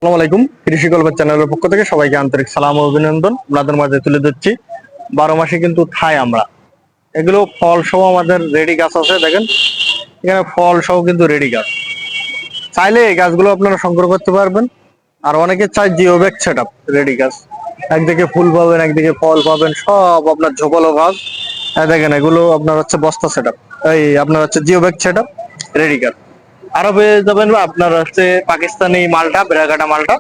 আসসালামু আলাইকুম। কৃষি গল্প চ্যানেলের পক্ষ থেকে সবাইকে আন্তরিক সালাম ও অভিনন্দন। আপনাদের মাঝে তুলে ধরছি 12 মাসে কিন্তু থাই আমরা, এগুলো ফল সহ আমাদের রেডি গাছ আছে। দেখেন এখানে ফল সহ কিন্তু রেডি গাছ, চাইলে এই গাছগুলো আপনারা সংগ্রহ করতে পারবেন। আর অনেকে চাই geo bag set up ready গাছ, একদিকে ফুল পাবেন একদিকে ফল পাবেন, সব আপনার ঝোপালো গাছ। দেখেন এগুলো আপনার হচ্ছে বস্তা সেট আপ, এই আপনার হচ্ছে geo bag set up ready গাছ। আরো পেয়ে যাবেন আপনার হচ্ছে পাকিস্তানি মালটা, বেড়াকাটা মালটা।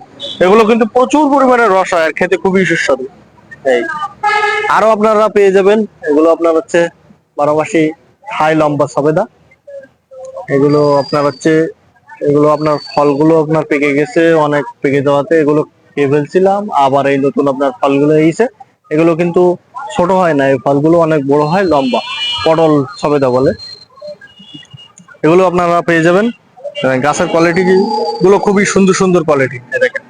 এগুলো কিন্তু প্রচুর পরিমাণে রস হয় আর খেতে খুবই সুস্বাদু। এই আরো আপনারা পেয়ে যাবেন এগুলো আপনার হচ্ছে 12 মাসি হাই লম্বা সবেদা। এগুলো আপনার হচ্ছে, এগুলো আপনার ফলগুলো আপনার পেকে গেছে, অনেক পেকে যাওয়াতে এগুলো খেয়ে ফেলছিলাম। আবার এই নতুন আপনার ফলগুলো এসেছে, এগুলো কিন্তু ছোট হয় না, এই ফলগুলো অনেক বড় হয়, লম্বা পটল সবেদা বলে। এগুলো আপনারা পেয়ে যাবেন। গাছের কোয়ালিটি গুলো খুবই সুন্দর সুন্দর কোয়ালিটি। দেখেন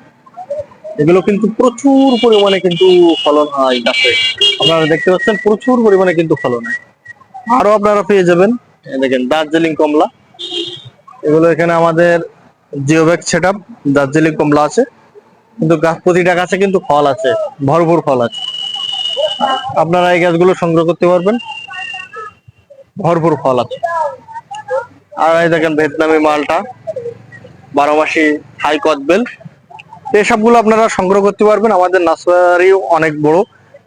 এগুলো কিন্তু প্রচুর পরিমাণে কিন্তু ফলন হয় গাছে, আপনারা দেখতে পাচ্ছেন প্রচুর পরিমাণে কিন্তু ফলন হয়। আরো আপনারা পেয়ে যাবেন দেখেন দার্জিলিং কমলা। এগুলো এখানে আমাদের জিওব্যাগ সেট আপ দার্জিলিং কমলা আছে, কিন্তু গাছ প্রতিটা গাছে কিন্তু ফল আছে, ভরপুর ফল আছে। আপনারা এই গাছগুলো সংগ্রহ করতে পারবেন, ভরপুর ফল আছে। আর এই দেখেন ভিয়েতনামি মালটা, 12 মাসি হাই কদবেল। এসবগুলো আপনারা সংগ্রহ করতে পারবেন। আমাদের নার্সারি অনেক বড়,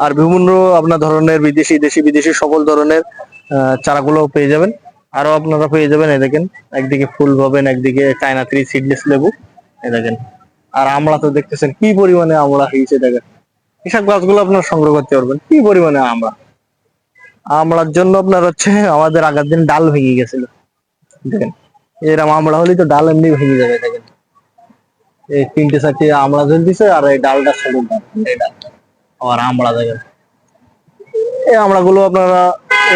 আর বিভিন্ন আপনার ধরনের বিদেশি দেশি বিদেশি সকল ধরনের চারাগুলো পেয়ে যাবেন। আরো আপনারা পেয়ে যাবেন এই দেখেন, একদিকে ফুল পাবেন একদিকে চায়না 3 সিডলেস লেবু। এই দেখেন, আর আমড়া তো দেখতেছেন কি পরিমাণে আমড়া হয়েছে। দেখেন এসব গাছগুলো আপনারা সংগ্রহ করতে পারবেন, কি পরিমাণে আমড়া। আমড়ার জন্য আপনার হচ্ছে আমাদের আগের দিন ডাল ভেঙে গেছিল। দেখেন এরকম আমড়া হলেই তো ডাল এমনি ভেঙে যাবে। দেখেন এই 3টে 4টে আমড়া ঝুল দিছে, আর এই ডালটা ছোট ডাল, এই ডাল আর আমড়া। দেখেন এই আমড়াগুলো আপনারা,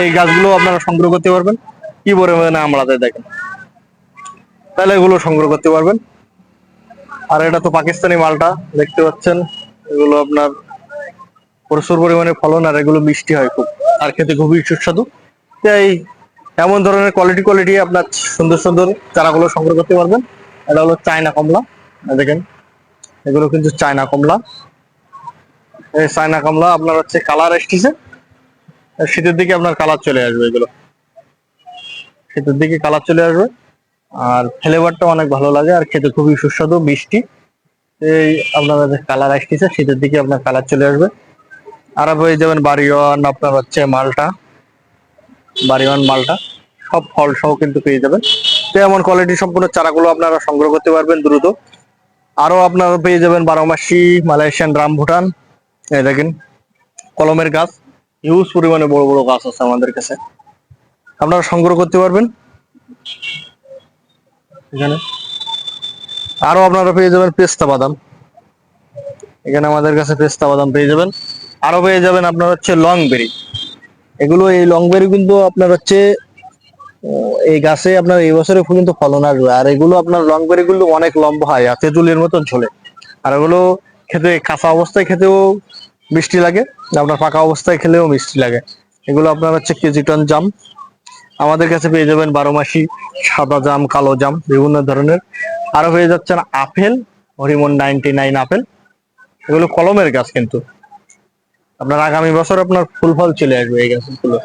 এই গাছগুলো আপনারা সংগ্রহ করতে পারবেন, কি পরিমাণে আমড়া দেয় দেখেন, তাহলে এগুলো সংগ্রহ করতে পারবেন। আর এটা তো পাকিস্তানি মালটা দেখতে পাচ্ছেন, এগুলো আপনার প্রচুর পরিমাণে ফলন, আর এগুলো মিষ্টি হয় খুব, আর খেতে খুবই সুস্বাদু। তাই এমন ধরনের কোয়ালিটি কোয়ালিটি আপনার সুন্দর সুন্দর চারাগুলো সংগ্রহ করতে পারবেন। এটা হলো চায়না কমলা। দেখেন এগুলো কিন্তু চায়না কমলা। এই চায়না কমলা আপনার হচ্ছে কালার এসেছে, শীতের দিকে আপনার কালার চলে আসবে, এগুলো শীতের দিকে কালার চলে আসবে। আর ফ্লেভারটা অনেক ভালো লাগে, আর খেতে খুবই সুস্বাদু মিষ্টি। এই আপনার কালার আসতেছে, শীতের দিকে আপনার কালার চলে আসবে। আর পেয়ে যাবেন বাড়িওয়ান, আপনার হচ্ছে মালটা, বাড়িওয়ান মালটা সব ফল সহ কিন্তু পেয়ে যাবেন। তো এমন কোয়ালিটি সম্পূর্ণ চারাগুলো আপনারা সংগ্রহ করতে পারবেন দ্রুত। আরো আপনারা পেয়ে যাবেন 12 মাসি মালয়েশিয়ান রামভুটান। এই দেখেন কলমের গাছ, হিউজ পরিমাণে বড় বড় গাছ আছে আমাদের কাছে, আপনারা সংগ্রহ করতে পারবেন এখানে। আরো আপনারা পেয়ে যাবেন পেস্তা বাদাম, এখানে আমাদের কাছে পেস্তা বাদাম পেয়ে যাবেন। আরো পেয়ে যাবেন আপনার হচ্ছে লং বেরি। এগুলো এই লং বেরি কিন্তু আপনার হচ্ছে এই গাছে আপনার এই বছরে কিন্তু ফলন আসবে। আর এগুলো আপনার লং বেরি গুলো অনেক লম্বা হয়, আর তেঁতুলের মতন ঝোলে। আর এগুলো খেতে কাঁচা অবস্থায় খেতেও মিষ্টি লাগে, আপনার পাকা অবস্থায় খেলেও মিষ্টি লাগে। এগুলো আপনার হচ্ছে কেজিটন জাম। আমাদের কাছে পেয়ে যাবেন 12 মাসি সাদা জাম, কালো জাম, বিভিন্ন ধরনের। আরো পেয়ে যাচ্ছেন আপেল, হরিমন 99 আপেল। এগুলো কলমের গাছ, কিন্তু আপনার আগামী বছর আপনার ফুল ফল চলে আসবে এই গাছগুলো।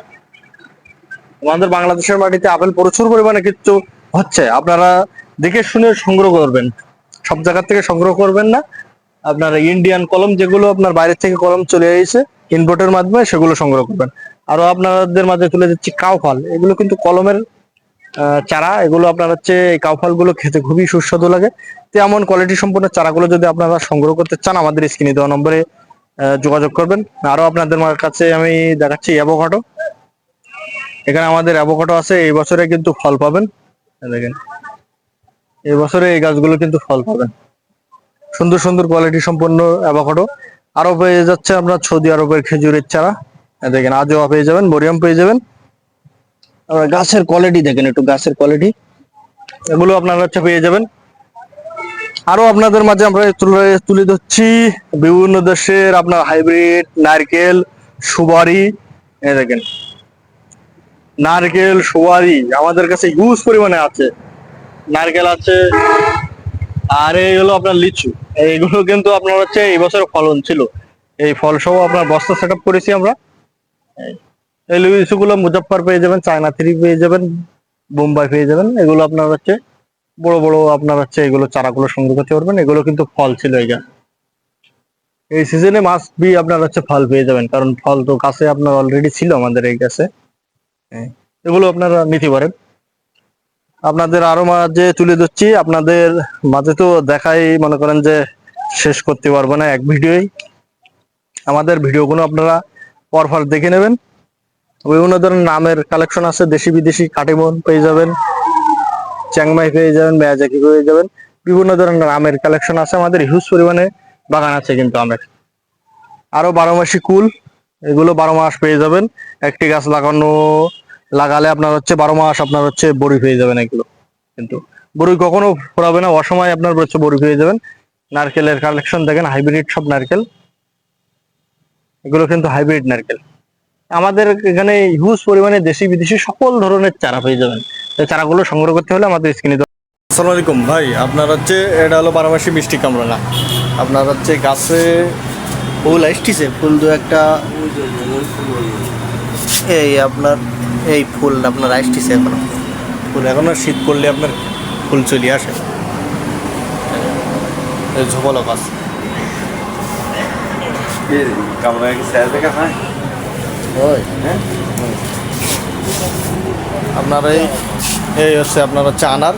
আমাদের বাংলাদেশের মাটিতে আপেল প্রচুর পরিমাণে কিন্তু হচ্ছে, আপনারা দেখে শুনে সংগ্রহ করবেন, সব জায়গা থেকে সংগ্রহ করবেন না। আপনার ইন্ডিয়ান কলম যেগুলো আপনার বাইরে থেকে কলম চলে এসেছে ইনভোর্টের মাধ্যমে, সেগুলো সংগ্রহ করবেন। আরো আপনাদের মাঝে তুলে দিচ্ছি কাউ ফল। এগুলো কিন্তু কলমের চারা। এগুলো আপনার হচ্ছে এই কাউ ফলগুলো খেতে খুবই সুস্বাদু লাগে। তো এমন কোয়ালিটি সম্পন্ন চারাগুলো যদি আপনারা সংগ্রহ করতে চান, আমাদের স্ক্রিনে দেওয়া নম্বরে যোগাযোগ করবেন। আরো আপনাদের কাছে আমি দেখাচ্ছি অ্যাভোকাডো। এখানে আমাদের অ্যাভোকাডো আছে, এই বছরে কিন্তু ফল পাবেন। দেখেন এই বছরে এই গাছগুলো কিন্তু ফল পাবেন, সুন্দর সুন্দর কোয়ালিটি সম্পন্ন অ্যাভোকাডো। আরো পেয়ে যাচ্ছে আপনার সৌদি আরবের খেজুরের চারা। দেখেন আজোয়া পেয়ে যাবেন, মরিয়াম পেয়ে যাবেন। গাছের কোয়ালিটি দেখেন, একটু গাছের কোয়ালিটি এগুলো আপনারা হচ্ছে পেয়ে যাবেন। আরো আপনাদের মাঝে আমরা তুলে ধরছি বিভিন্ন দেশের আপনার হাইব্রিড নারকেল, সুপারি। এই দেখেন নারকেল সুপারি আমাদের কাছে হিউজ পরিমাণে আছে। নারকেল আছে, আর এই হলো আপনার লিচু। এইগুলো কিন্তু আপনার হচ্ছে এই বছর ফলন ছিল, এই ফল সহ আপনার বস্তা সেট আপ করেছি আমরা। এই লিচুগুলো মুজাফফর পেয়ে যাবেন, চায়না থ্রি পেয়ে যাবেন, বোম্বাই পেয়ে যাবেন। এগুলো আপনার হচ্ছে বড় বড় আপনার হচ্ছে এগুলো চারাগুলো সংগ্রহ করতে পারবেন। এগুলো কিন্তু ফল ছিল এই সিজনে মাস্ট বি আপনার হচ্ছে ফল পেয়ে যাবেন, কারণ ফল তো গাছে আপনার অলরেডি ছিল আমাদের এই গাছে। এগুলো আপনারা নিতে পারেন। আপনাদের আরো মাঝে তুলে ধরছি, আপনাদের মাঝে তো দেখাই মনে করেন যে শেষ করতে পারবো না এক ভিডিওই। আমাদের ভিডিওগুলো আপনারা পরপর দেখে নেবেন। বিভিন্ন ধরনের নামের কালেকশন আছে, দেশি বিদেশি কাটিমন পেয়ে যাবেন, চ্যাংমাই পেয়ে যাবেন, মেয়াজাকি পেয়ে যাবেন। বিভিন্ন ধরনের আমের কালেকশন আছে, আমাদের হিউজ পরিমাণে বাগান আছে কিন্তু আমের। আরো 12 মাসি কুল, এগুলো 12 মাস পেয়ে যাবেন। একটি গাছ লাগালে আপনার হচ্ছে 12 মাস আপনার হচ্ছে বড়ি পেয়ে যাবেন। এগুলো কিন্তু বড়ি কখনো ফোরাবে না, অসময় আপনার হচ্ছে বড়ি পেয়ে যাবেন। নারকেলের কালেকশন দেখেন, হাইব্রিড সব নারকেল, এগুলো কিন্তু হাইব্রিড নারকেল। আমাদের এখানে হিউজ পরিমাণে দেশি বিদেশি সকল ধরনের চারা পেয়ে যাবেন। এই চারাগুলো সংগ্রহ করতে হলে আমাদের স্ক্রিনে। আসসালামু আলাইকুম ভাই, আপনার হচ্ছে এটা হলো 12 মাসি মিষ্টি কামরাঙা। আপনার হচ্ছে গাছে ফুল আসতেছে, ফুল দু একটা এই আপনার এই ফুল আপনার আসতেছে এখনো। ফুল এখনো শীত পড়লে আপনার ফুল চলে আসে। এই ঝোপালো গাছ, আপনার এই হচ্ছে আপনার হচ্ছে আনার,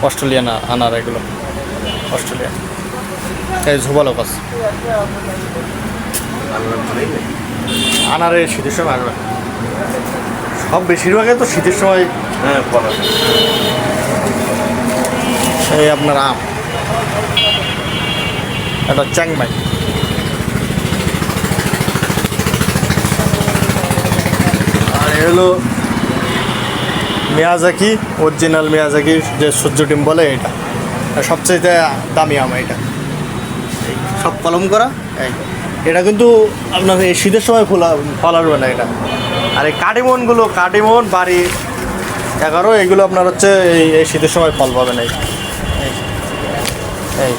অস্ট্রেলিয়ান আনার, এগুলো অস্ট্রেলিয়ান। এই ঝোপালো গাছ, আনারের শীতের সময় আসবে সব, বেশিরভাগই তো শীতের সময় ফল আসে। এই আপনার আম, এটা চ্যাংমাই। আর এ হলো মিয়াজাকি, অরিজিনাল মিয়াজাকি, যে সূর্য ডিম বলে, এটা সবচেয়ে দামি আম। এটা সব কলম করা। এটা কিন্তু আপনার এই শীতের সময় ফল আসবে না এটা। আর এই কাটিমনগুলো, কাটিমন বাড়ি 11, এগুলো আপনার হচ্ছে এই শীতের সময় ফল পাবে না। এই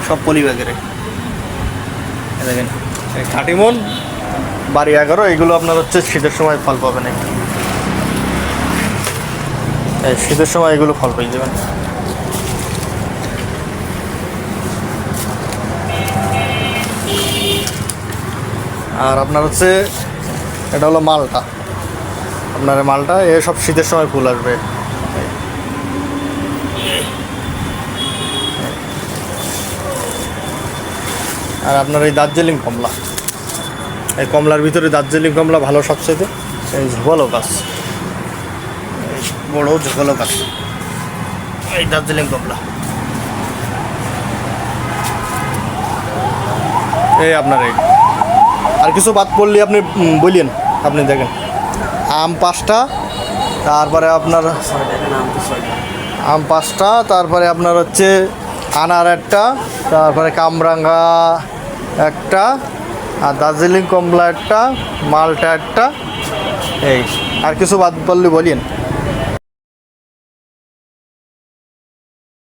সব পলিব্যাগের দেখেন, এই কাটিমন বাড়ি 11, এগুলো আপনার হচ্ছে শীতের সময় ফল পাবে না। এই শীতের সময় এগুলো ফল পেয়ে যাবেন। আর আপনার হচ্ছে এটা হলো মালটা, আপনার মালটা এ সব শীতের সময় ফুল আসবে। আর আপনার এই দার্জিলিং কমলা, এই কমলার ভিতরে দার্জিলিং কমলা ভালো সবচেয়ে। এই ঝোপালো গাছ, বড় ঝোঁকালো গাছ, এই দার্জিলিং কমলা। এই আপনার এই আর কিছু বাদ পড়লে আপনি বলিয়েন। আপনি দেখেন, আম 5টা, তারপরে আপনার আম 5টা, তারপরে আপনার হচ্ছে আনার একটা, তারপরে কামরাঙ্গা একটা, আর দার্জিলিং কমলা একটা, মালটা একটা। এই আর কিছু বাদ পড়লে বলিয়েন।